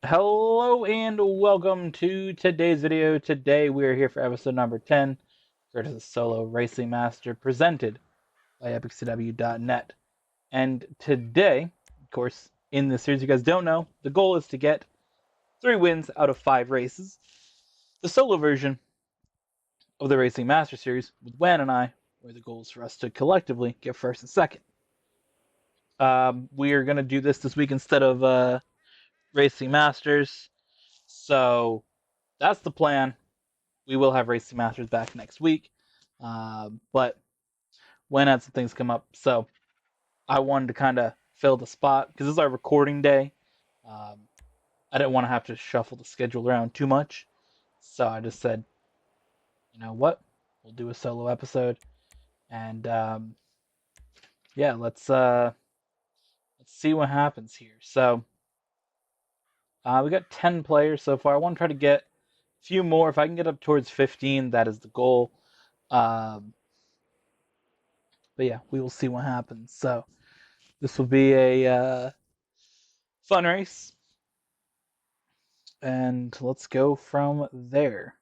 Hello and welcome to today's video. Today we are here for episode number 10, Curtis' Solo Racing Master, presented by EpicCW.net. And today, of course, in this series, you guys don't know, the goal is to get 3 wins out of 5 races. The solo version of the Racing Master series with Wan and I, where the goal is for us to collectively get first and second. We are going to do this week instead of Racing Masters. So that's the plan. We will have Racing Masters back next week. But when had some things come up, so I wanted to kind of fill the spot because this is our recording day. Um, I didn't want to have to shuffle the schedule around too much, so I just said, you know what, we'll do a solo episode, and yeah, let's see what happens here. So we got 10 players so far. I want to try to get a few more. If I can get up towards 15, that is the goal. Um, but yeah, we will see what happens. So this will be a fun race, and let's go from there.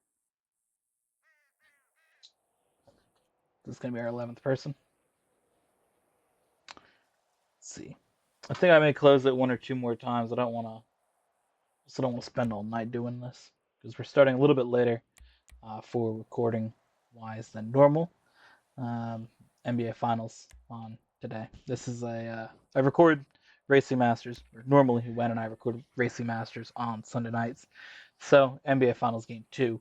This is going to be our 11th person. Let's see. I think I may close it one or two more times. I don't want to spend all night doing this because we're starting a little bit later for recording wise than normal. NBA Finals on today. This is I record Racing Masters, or normally Wen and I record Racing Masters on Sunday nights. So NBA Finals Game 2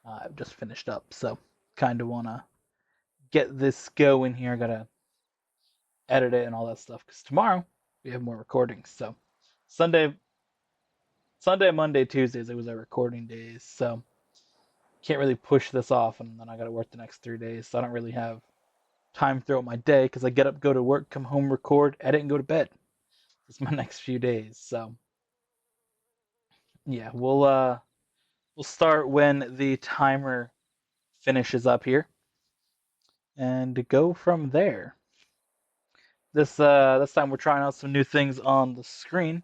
I've just finished up, so kind of want to get this going here. I gotta edit it and all that stuff because tomorrow we have more recordings. So Sunday, Monday, Tuesdays it was our recording days, so can't really push this off, and then I gotta work the next 3 days. So I don't really have time throughout my day because I get up, go to work, come home, record, edit, and go to bed. It's my next few days. So yeah, we'll start when the timer finishes up here and go from there. This time we're trying out some new things on the screen,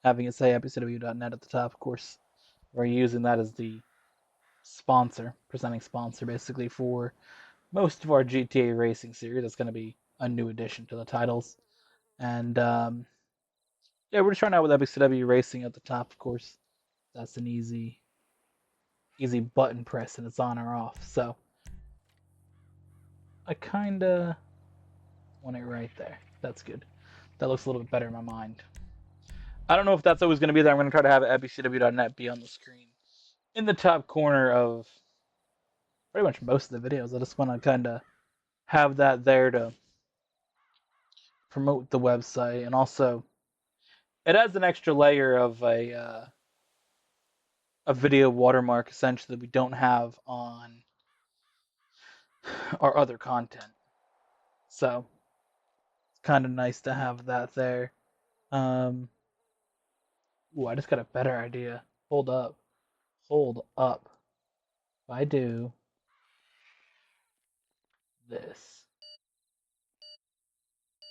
having it say epicw.net at the top. Of course, we're using that as the sponsor, presenting sponsor basically for most of our GTA racing series. That's going to be a new addition to the titles, and yeah, we're just trying out with epicw racing at the top. Of course, that's an easy button press and it's on or off. So I kind of want it right there. That's good. That looks a little bit better in my mind. I don't know if that's always going to be there. I'm going to try to have epicw.net be on the screen in the top corner of pretty much most of the videos. I just want to kind of have that there to promote the website, and also it adds an extra layer of a video watermark essentially that we don't have on our other content. So it's kind of nice to have that there. Um, ooh, I just got a better idea. Hold up. Hold up. If I do this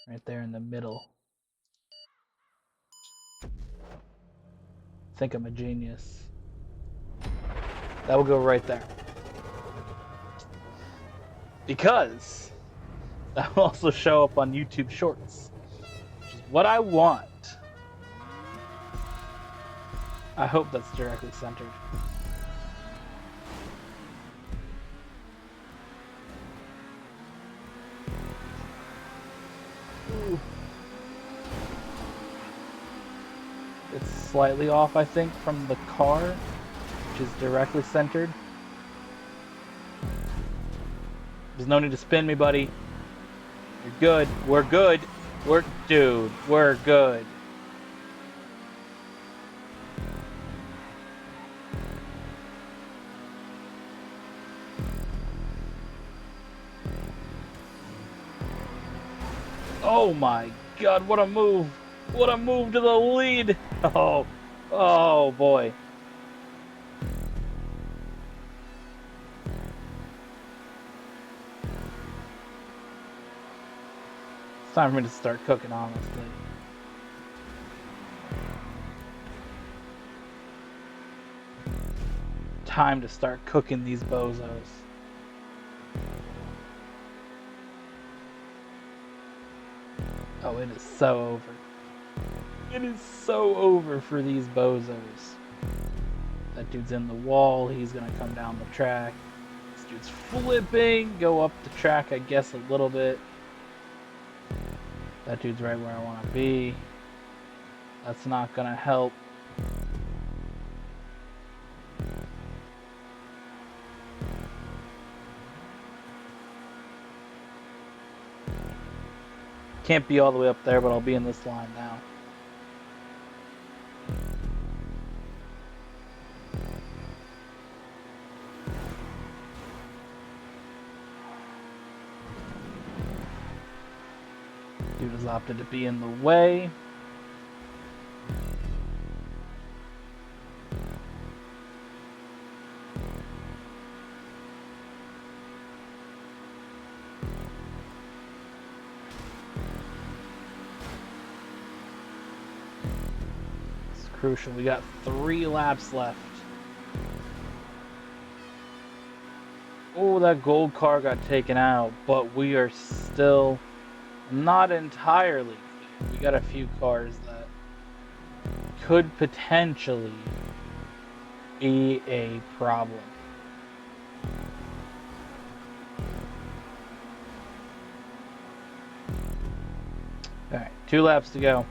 right there in the middle, I think I'm a genius. That will go right there. Because that will also show up on YouTube Shorts, which is what I want. I hope that's directly centered. Ooh. It's slightly off, I think, from the car, which is directly centered. There's no need to spin me, buddy. You're good. We're good. Dude, we're good. Oh my god, what a move. What a move to the lead. Oh boy. It's time for me to start cooking, honestly. time to start cooking these bozos. Oh, it is so over. It is so over for these bozos. That dude's in the wall. He's going to come down the track. This dude's flipping. Go up the track, I guess, a little bit. That dude's right where I want to be. That's not going to help. Can't be all the way up there, but I'll be in this line now. Dude has opted to be in the way. It's crucial. We got 3 laps left. Oh, that gold car got taken out, but we are still not entirely clear. We got a few cars that could potentially be a problem. Alright, 2 laps to go.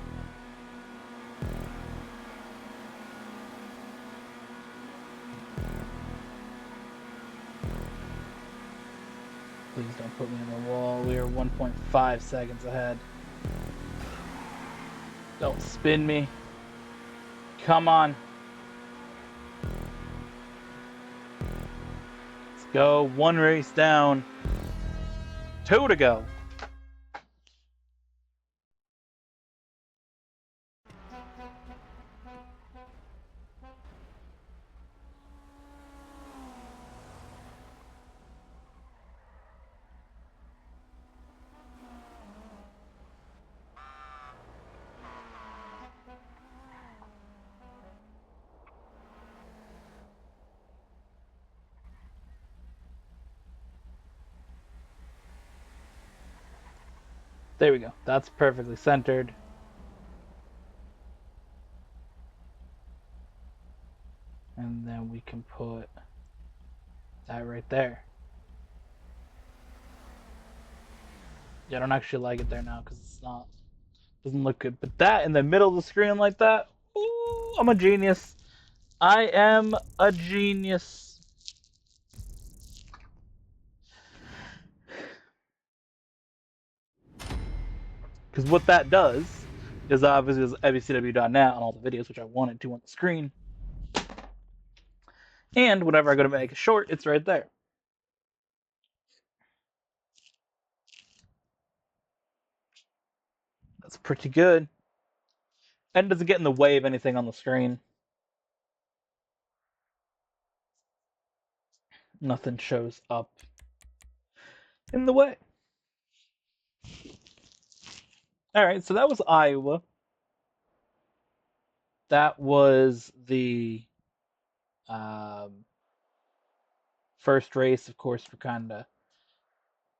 Please don't put me in the wall. We are 1.5 seconds ahead. Don't spin me. Come on. Let's go. 1 race down. 2 to go. There we go. That's perfectly centered. And then we can put that right there. Yeah, I don't actually like it there now because it's not, doesn't look good. But that in the middle of the screen like that, ooh, I'm a genius. I am a genius. Because what that does is obviously is ebcw.net on all the videos, which I wanted to on the screen. And whenever I go to make a short, it's right there. That's pretty good. And it doesn't get in the way of anything on the screen. Nothing shows up in the way. Alright, so that was Iowa. That was the first race. Of course, we're kind of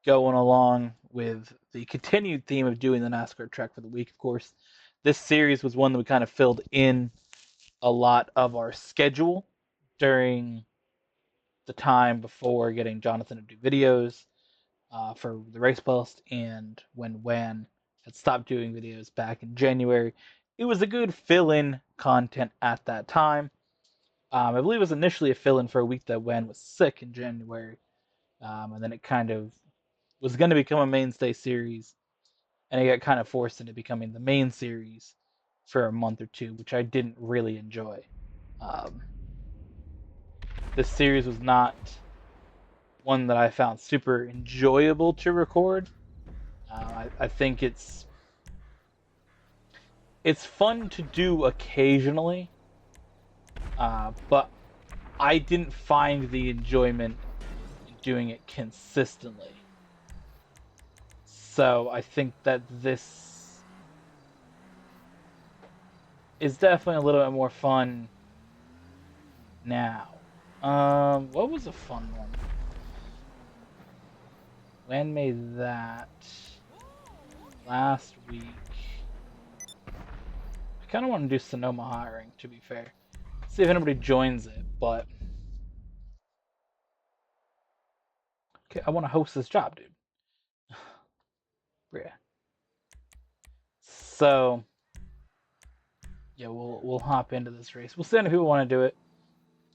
going along with the continued theme of doing the NASCAR track for the week. Of course, this series was one that we kind of filled in a lot of our schedule during the time before getting Jonathan to do videos for the Race Bust, and when Wan had stopped doing videos back in January. It was a good fill-in content at that time. I believe it was initially a fill-in for a week that Wan was sick in January, and then it kind of was going to become a mainstay series, and it got kind of forced into becoming the main series for a month or 2, which I didn't really enjoy. This series was not one that I found super enjoyable to record. I think it's fun to do occasionally, but I didn't find the enjoyment in doing it consistently. So I think that this is definitely a little bit more fun now. What was a fun one? When made that last week? I kind of want to do Sonoma hiring, to be fair. See if anybody joins it, but okay, I want to host this job, dude. Yeah. So yeah, we'll hop into this race. We'll see if people want to do it.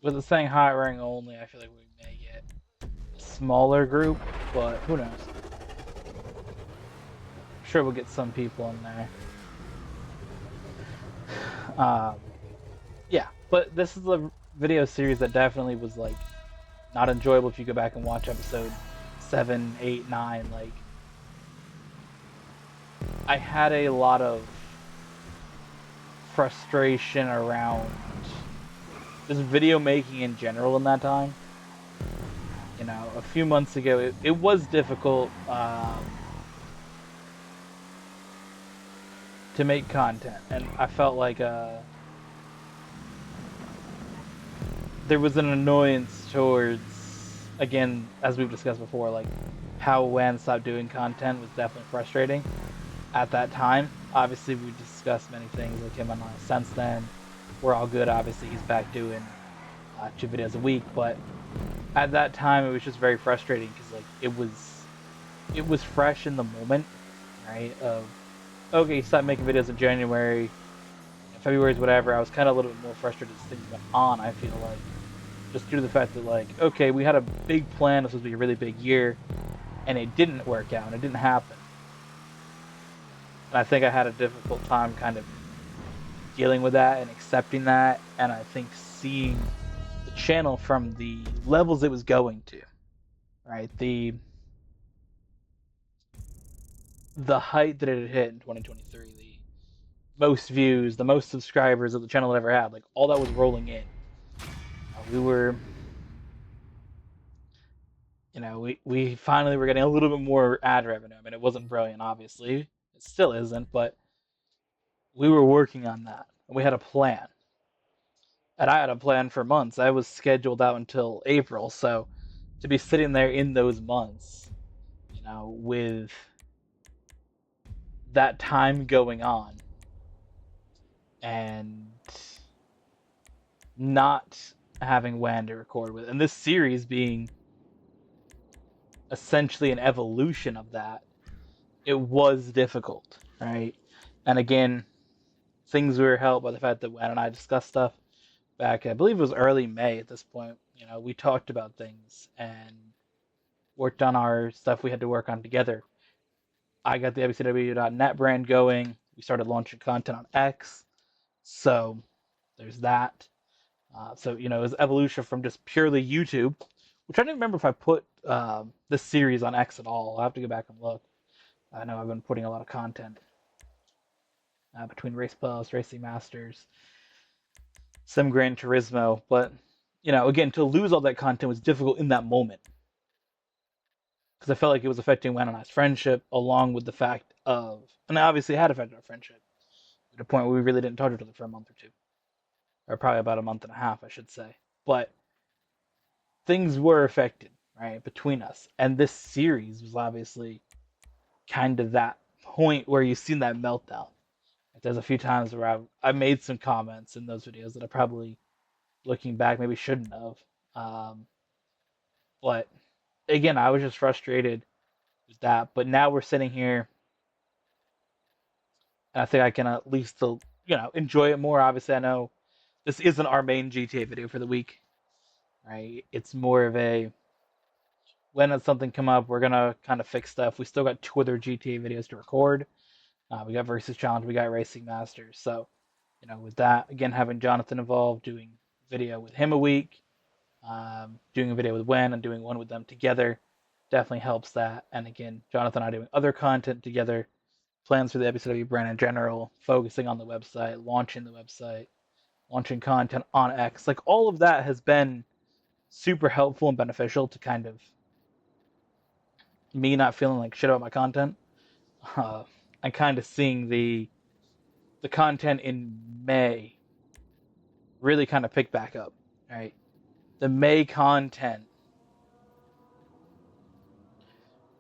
With it saying hiring only, I feel like we may get a smaller group, but who knows? I'm sure we'll get some people in there. Um, yeah, but this is a video series that definitely was like not enjoyable if you go back and watch episode 7, 8, 9. Like, I had a lot of frustration around just video making in general in that time. You know, a few months ago, it was difficult to make content, and I felt like there was an annoyance towards, again, as we've discussed before, like how Wan stopped doing content was definitely frustrating at that time. Obviously, we discussed many things with him and I since then. We're all good. Obviously, he's back doing 2 videos a week, but at that time, it was just very frustrating because like it was fresh in the moment, right? Of okay, stop making videos in January, February's whatever. I was kind of a little bit more frustrated as things went on. I feel like just due to the fact that like okay, we had a big plan. This was supposed to be a really big year, and it didn't work out. And it didn't happen. And I think I had a difficult time kind of dealing with that and accepting that. And I think seeing the channel from the levels it was going to, right? The height that it had hit in 2023, the most views, the most subscribers that the channel had ever had, like all that was rolling in. We were, we finally were getting a little bit more ad revenue. I mean, it wasn't brilliant, obviously. It still isn't, but we were working on that. And we had a plan. And I had a plan for months. I was scheduled out until April, so to be sitting there in those months, with that time going on and not having Wan to record with, and this series being essentially an evolution of that, it was difficult, right? And again, things were helped by the fact that Wan and I discussed stuff back, I believe it was early May at this point. We talked about things and worked on our stuff we had to work on together. I got the WCW.net brand going. We started launching content on X. So there's that. So, it was evolution from just purely YouTube, which I didn't remember if I put this series on X at all. I'll have to go back and look. I know I've been putting a lot of content between Race Plus, Racing Masters, some Gran Turismo. But, again, to lose all that content was difficult in that moment because I felt like it was affecting Wan and I's friendship, along with the fact of, and it obviously had affected our friendship to the point where we really didn't talk to each other for a month or two, or probably about a month and a half, I should say. But things were affected, right, between us, and this series was obviously kind of that point where you've seen that meltdown. Like, there's a few times where I've made some comments in those videos that I probably, looking back, maybe shouldn't have. But again, I was just frustrated with that. But now we're sitting here, and I think I can at least still, enjoy it more. Obviously, I know this isn't our main GTA video for the week, right? It's more of a when does something come up, we're gonna kind of fix stuff. We still got 2 other GTA videos to record. We got Versus Challenge, we got Racing Masters. So, with that, again, having Jonathan involved, doing video with him a week, doing a video with Wen, and doing one with them together definitely helps that. And again, Jonathan and I doing other content together, plans for the WCW brand in general, focusing on the website, launching content on X. Like, all of that has been super helpful and beneficial to kind of me not feeling like shit about my content. uh, and kind of seeing the content in May really kind of pick back up, right? the May content,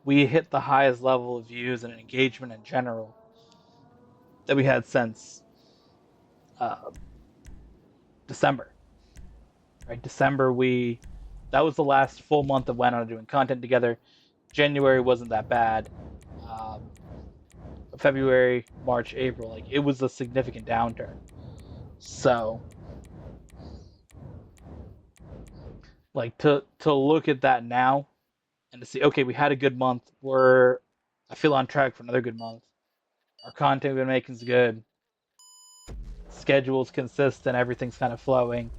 we hit the highest level of views and engagement in general that we had since uh, December. Right, December that was the last full month of went on doing content together. January wasn't that bad. Um, February, March, April, like it was a significant downturn. So, like to look at that now and to see, okay, we had a good month. I feel on track for another good month. Our content we've been making is good. Schedule's consistent. Everything's kind of flowing.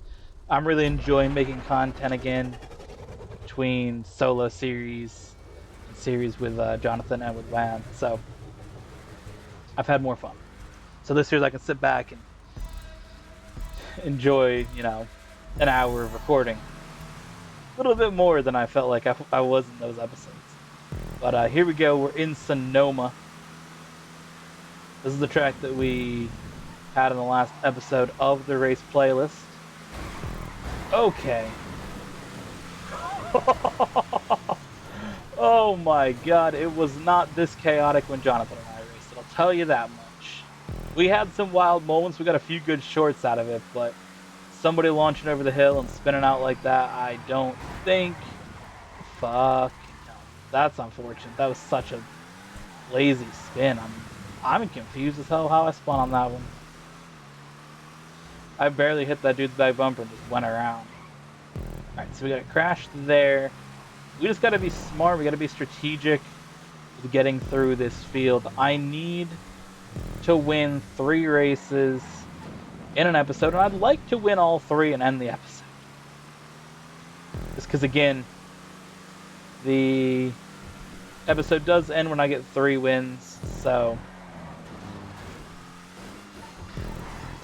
I'm really enjoying making content again between solo series and series with Jonathan and with Wan. So I've had more fun. So this year I can sit back and enjoy, an hour of recording. A little bit more than I felt like I was in those episodes. But here we go. We're in Sonoma. This is the track that we had in the last episode of the race playlist. Okay. Oh my god, it was not this chaotic when Jonathan and I raced it, I'll tell you that much. We had some wild moments, we got a few good shorts out of it, but somebody launching over the hill and spinning out like that, I don't think. Fuck. No, that's unfortunate. That was such a lazy spin. I'm confused as hell how I spun on that one. I barely hit that dude's back bumper and just went around. Alright, so we got crashed there. We just gotta be smart, we gotta be strategic with getting through this field. I need to win 3 races in an episode, and I'd like to win all 3 and end the episode. Just because, again, the episode does end when I get 3 wins, so...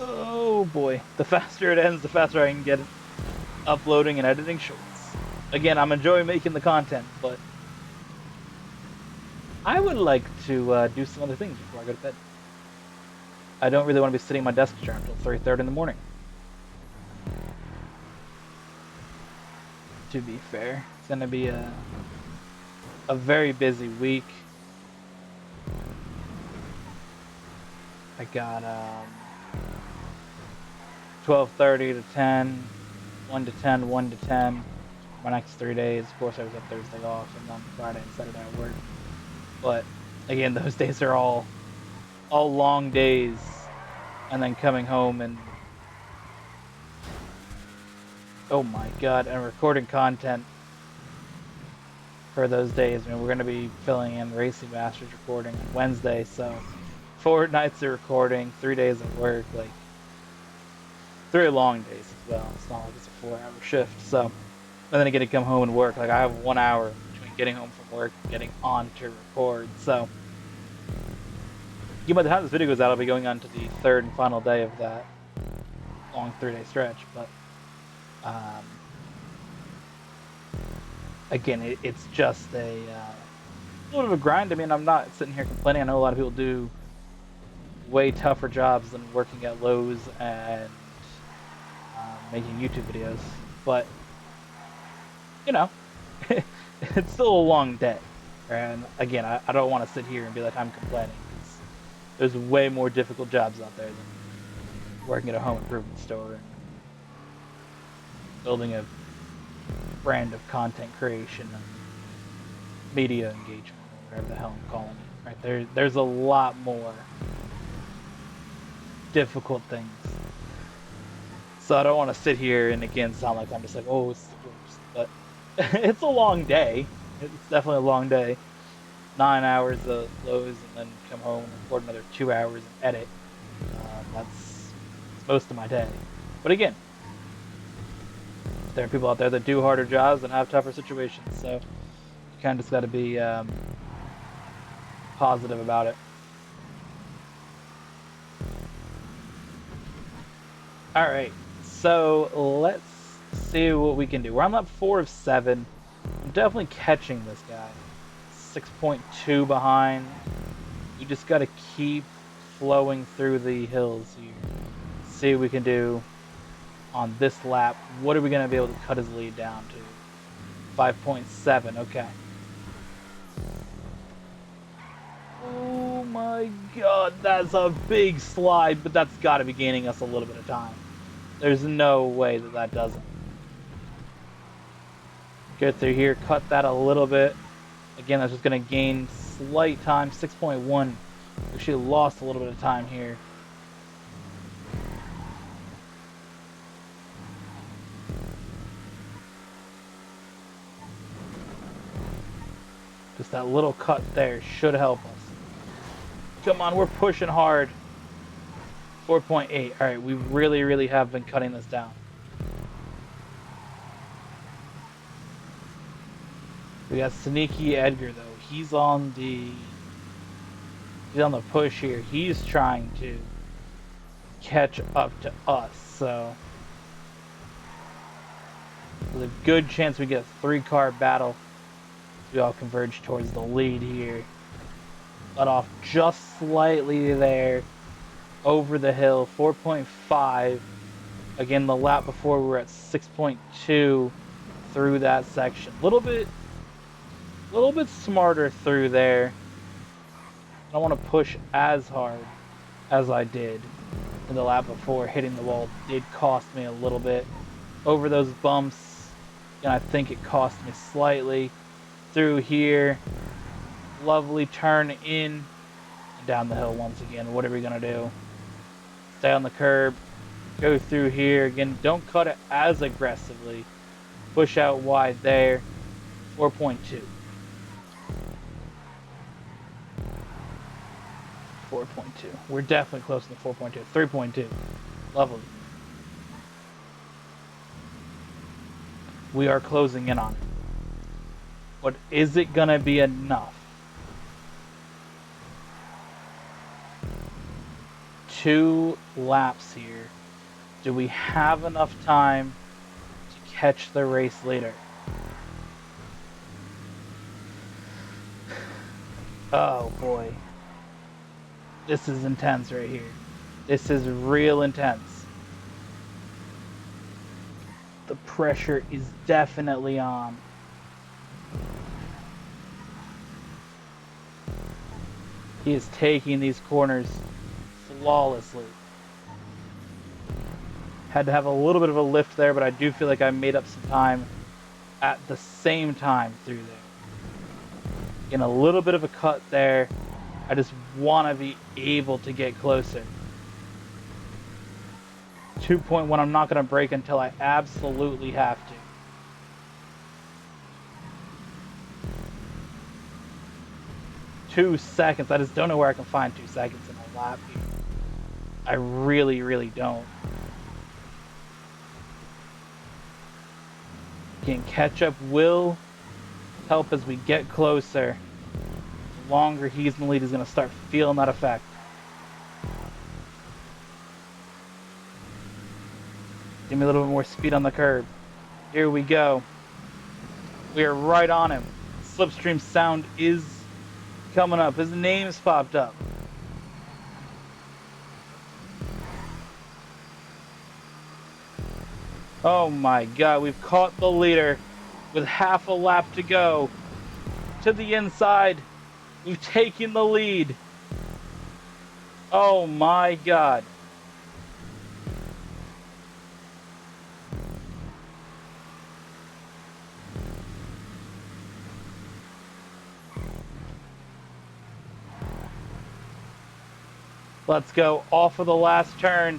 Oh boy, the faster it ends, the faster I can get uploading and editing shorts. Again, I'm enjoying making the content, but I would like to do some other things before I go to bed. I don't really want to be sitting at my desk chair until 3:30 in the morning. To be fair, it's going to be a very busy week. I got 12:30 to 10, 1 to 10, 1 to 10. My next 3 days. Of course, I was up Thursday off, and on Friday and Saturday at work. But again, those days are all long days, and then coming home and oh my god, and recording content for those days. I mean, we're going to be filling in Racing Masters recording on Wednesday, so 4 nights of recording, 3 days of work, like 3 long days as well. It's not like it's a 4-hour shift, so. And then I get to come home and work. Like, I have 1 hour between getting home from work and getting on to record. So, by the time this video goes out, I'll be going on to the 3rd and final day of that long 3-day stretch. But, again, it's just a little bit of a grind. I mean, I'm not sitting here complaining. I know a lot of people do way tougher jobs than working at Lowe's and making YouTube videos. But, it's still a long day. And again, I don't want to sit here and be like I'm complaining. There's way more difficult jobs out there than working at a home improvement store and building a brand of content creation and media engagement, or whatever the hell I'm calling it. Right? There's a lot more difficult things. So I don't want to sit here and again sound like I'm just like, oh, it's the worst. But it's a long day. It's definitely a long day. 9 hours of Lowe's and then come home and record another 2 hours and edit. That's most of my day. But again, there are people out there that do harder jobs and have tougher situations. So you kind of just got to be positive about it. All right. So let's see what we can do. We're on lap 4 of 7. I'm definitely catching this guy. 6.2 behind. You just got to keep flowing through the hills here. See what we can do on this lap. What are we going to be able to cut his lead down to? 5.7, okay. Oh my god, that's a big slide, but that's got to be gaining us a little bit of time. There's no way that that doesn't. Get through here, cut that a little bit. Again, that's just going to gain slight time, 6.1. We actually lost a little bit of time here. Just that little cut there should help us. Come on, we're pushing hard. 4.8. All right, we really have been cutting this down. We got Sneaky Edgar though. He's on the push here. He's trying to catch up to us, so there's a good chance we get a 3-car battle. We all converge towards the lead here. Let off just slightly there. Over the hill, 4.5. Again, the lap before we were at 6.2 through that section. A little bit smarter through there. I don't want to push as hard as I did in the lap before. Hitting the wall did cost me a little bit. Over those bumps, and I think it cost me slightly. Through here, lovely turn in, and down the hill once again. What are we gonna do? Stay on the curb, go through here again. Don't cut it as aggressively. Push out wide there. 4.2. 4.2. We're definitely close to 4.2. 3.2. Lovely. We are closing in on it. But is it gonna be enough? 2 laps here. Do we have enough time to catch the race leader? Oh boy. This is intense right here. This is real intense. The pressure is definitely on. He is taking these corners flawlessly. Had to have a little bit of a lift there, but I do feel like I made up some time at the same time through there. Again, a little bit of a cut there. I just want to be able to get closer. 2.1, I'm not going to brake until I absolutely have to. Two seconds. I just don't know where I can find 2 seconds in a lap here. I really don't. Again, catch up will help as we get closer. The longer he's in the lead, he's going to start feeling that effect. Give me a little bit more speed on the curb. Here we go. We are right on him. Slipstream sound is coming up. His name's popped up. Oh my god, we've caught the leader with half a lap to go. To the inside. We've taken the lead. Oh my god. Let's go off of the last turn.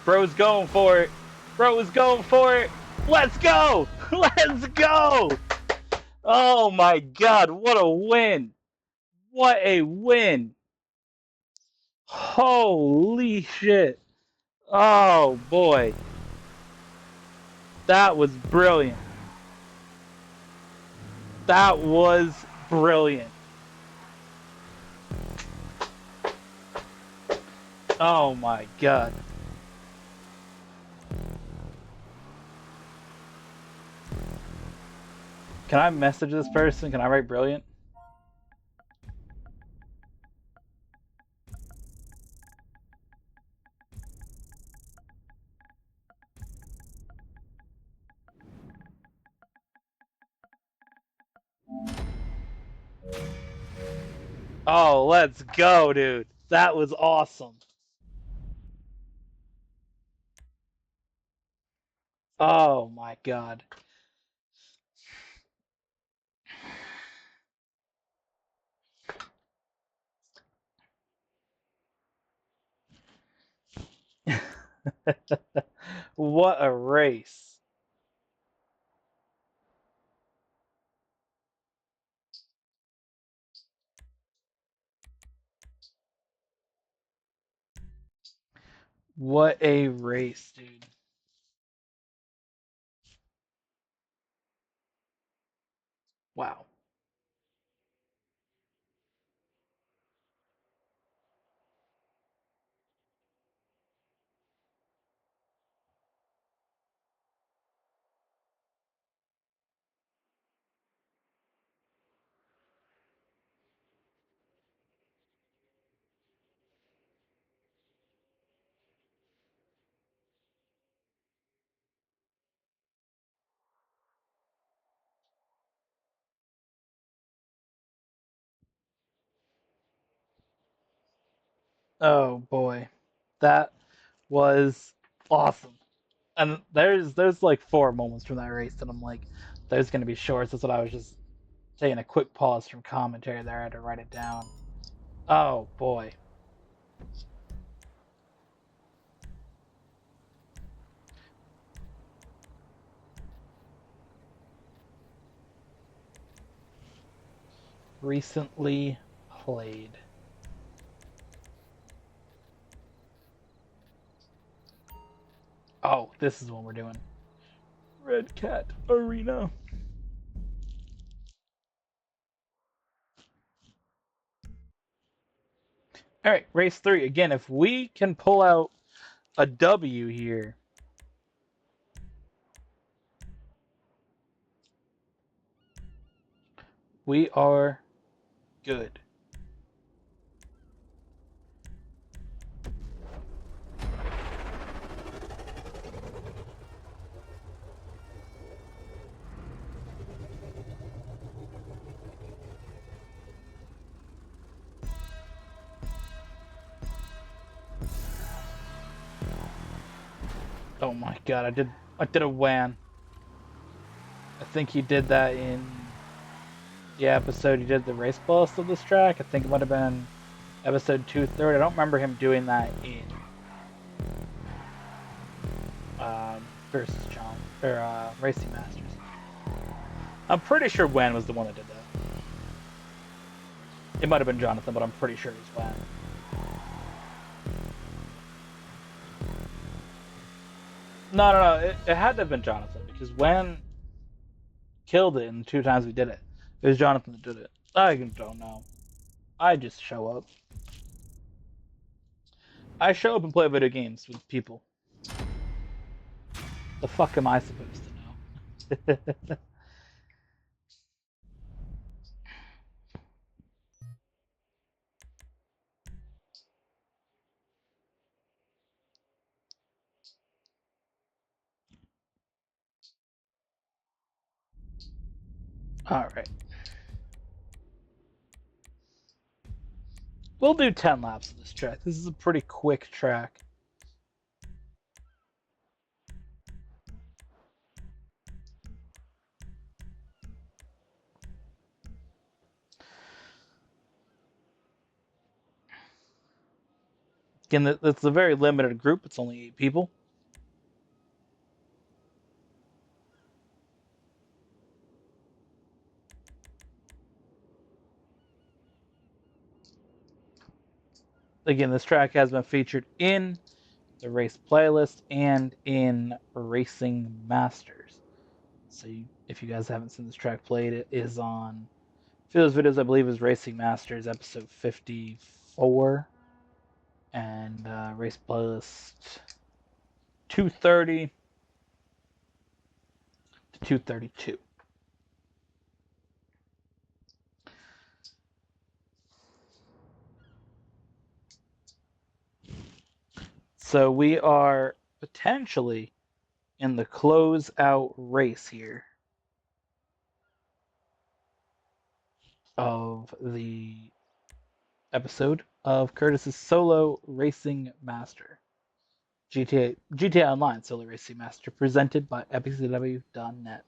Bro's going for it. Bro is going for it. Let's go. Let's go. Oh my god, what a win. What a win. Holy shit. Oh boy. That was brilliant. That was brilliant. Oh my god. Can I message this person? Can I write brilliant? Oh, let's go, dude. That was awesome. Oh my god. What a race. What a race, dude. Wow. Oh boy. That was awesome. And there's like four moments from that race that I'm like, there's gonna be shorts. That's what I was just taking a quick pause from commentary there. I had to write it down. Oh boy. Recently played. Oh, this is what we're doing. Red Cat Arena. All right, race three. Again, if we can pull out a W here, we are good. Oh my god, I did a WAN. I think he did that in the episode he did the race bust of this track. I think it might have been episode 230. I don't remember him doing that in versus John or Racing Masters. I'm pretty sure Wen was the one that did that. It might have been Jonathan, but I'm pretty sure it was Wen. No. It had to have been Jonathan because Wen killed it in the two times we did it. It was Jonathan that did it. I don't know. I just show up. I show up and play video games with people. The fuck am I supposed to know? All right. We'll do 10 laps of this track. This is a pretty quick track. Again, it's a very limited group. It's only 8 people. Again, this track has been featured in the race playlist and in Racing Masters. So if you guys haven't seen this track played, it is on Phil's videos, I believe, is Racing Masters episode 54 and race playlist 230 to 232. So we are potentially in the closeout race here of the episode of Curtis's Solo Racing Master. GTA Online Solo Racing Master, presented by EpicCW.net.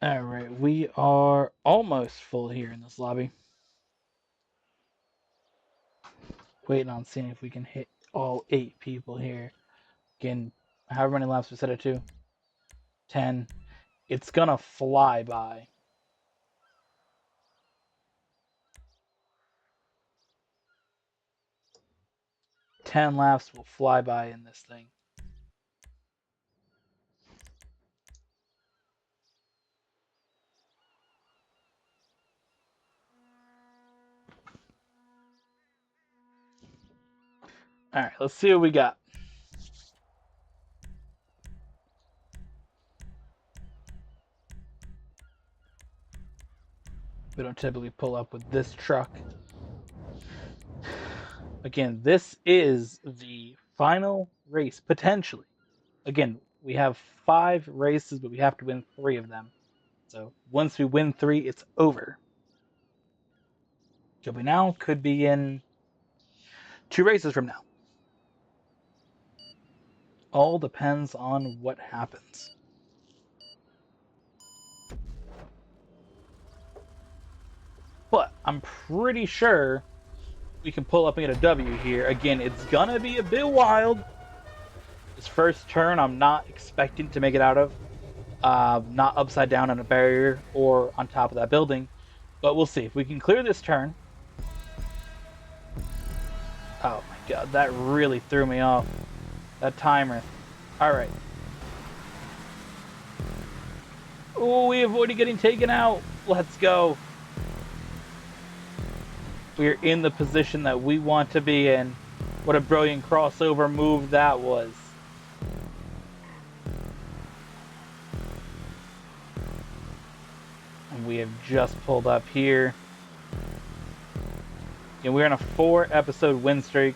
Alright, we are almost full here in this lobby. Waiting on seeing if we can hit all 8 people here. Again, however many laps we set it to. 10. It's gonna fly by. 10 laps will fly by in this thing. Alright, let's see what we got. We don't typically pull up with this truck. Again, this is the final race, potentially. Again, we have 5 races, but we have to win 3 of them. So once we win 3, it's over. Could be now, could be in 2 races from now. All depends on what happens. But I'm pretty sure we can pull up and get a W here. Again, it's gonna be a bit wild. This first turn, I'm not expecting to make it out of. Not upside down on a barrier or on top of that building. But we'll see. If we can clear this turn. Oh my god, that really threw me off. That timer. Alright. Oh, we avoided getting taken out. Let's go. We're in the position that we want to be in. What a brilliant crossover move that was. And we have just pulled up here. And we're in a 4-episode win streak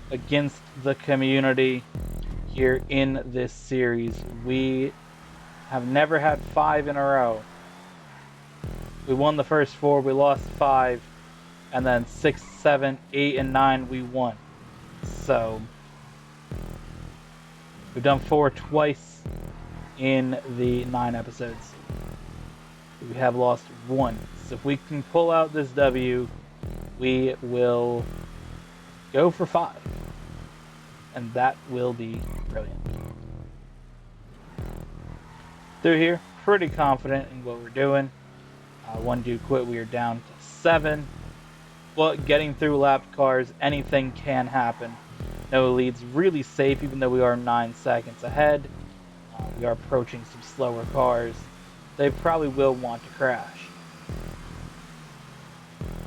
against the community here in this series. We have never had 5 in a row. We won the first 4, we lost 5, and then 6, 7, 8, and 9 we won. So we've done 4 twice in the 9 episodes. We have lost 1. So if we can pull out this W, we will go for 5. And that will be brilliant. Through here, pretty confident in what we're doing. 1 dude quit, we are down to 7. But getting through lapped cars, anything can happen. No leads, really safe, even though we are 9 seconds ahead. We are approaching some slower cars. They probably will want to crash.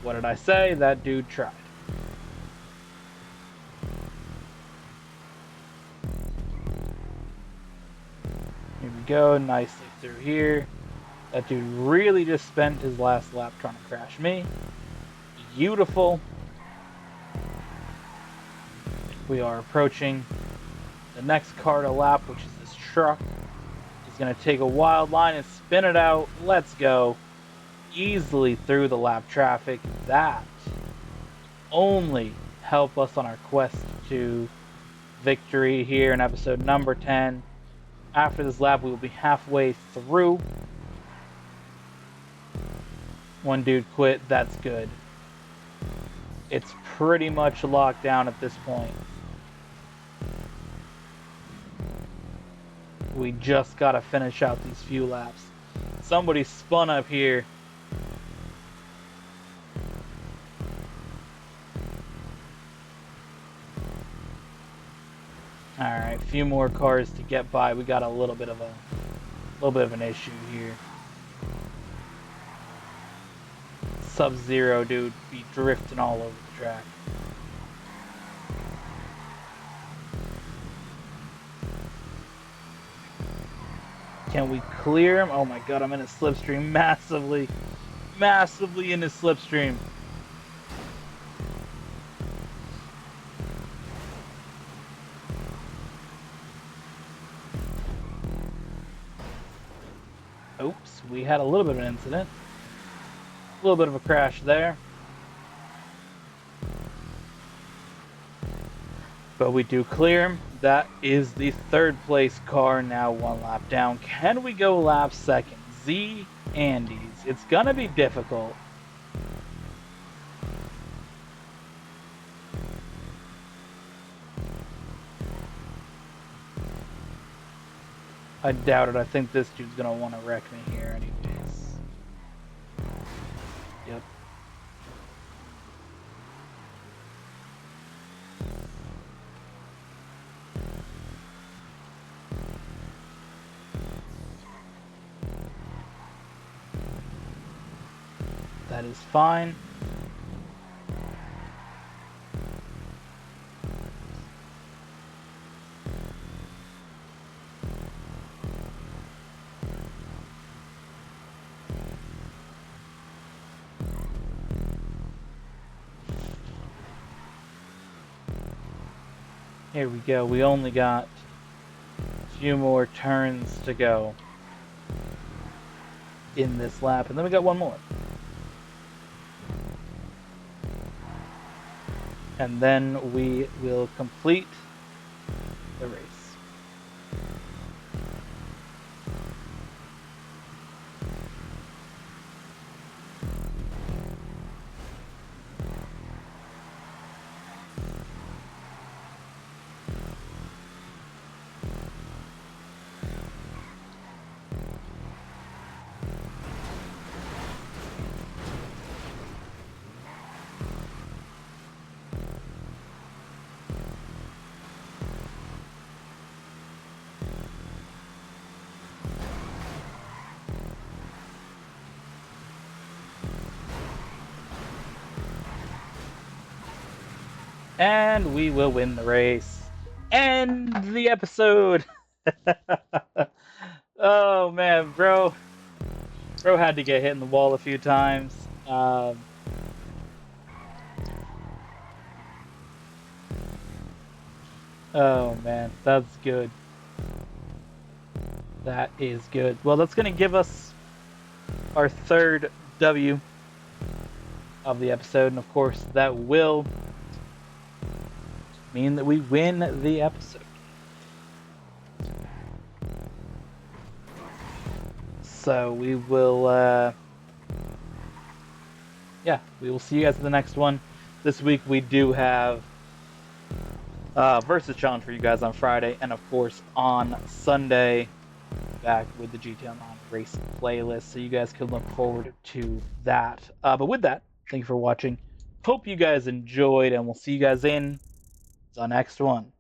What did I say? That dude tried. Here we go, nicely through here. That dude really just spent his last lap trying to crash me. Beautiful. We are approaching the next car to lap, which is this truck. He's going to take a wild line and spin it out. Let's go. Easily through the lap traffic. That only help us on our quest to victory here in episode number 10. After this lap, we will be halfway through. 1 dude quit. That's good. It's pretty much locked down at this point. We just gotta finish out these few laps. Somebody spun up here. Alright, few more cars to get by. We got a little bit of an issue here. Sub-Zero dude be drifting all over the track. Can we clear him? Oh my god, I'm in a slipstream massively in his slipstream. Oops, we had a little bit of an incident. A little bit of a crash there. But we do clear him. That is the third place car, now one lap down. Can we go lap second? Z Andes. It's gonna be difficult. I doubt it. I think this dude's gonna want to wreck me here anyways. Yep. That is fine. Here we go. We only got a few more turns to go in this lap, and then we got one more. And then we will complete the race. And we will win the race. End the episode. Oh man, bro had to get hit in the wall a few times. Oh man, that's good. That is good. Well, that's gonna give us our third W of the episode, and of course that will mean that we win the episode. So we will, we will see you guys in the next one. This week we do have Versus Challenge for you guys on Friday, and of course on Sunday, back with the GT Online Race playlist, so you guys can look forward to that. But with that, thank you for watching. Hope you guys enjoyed, and we'll see you guys in the next one.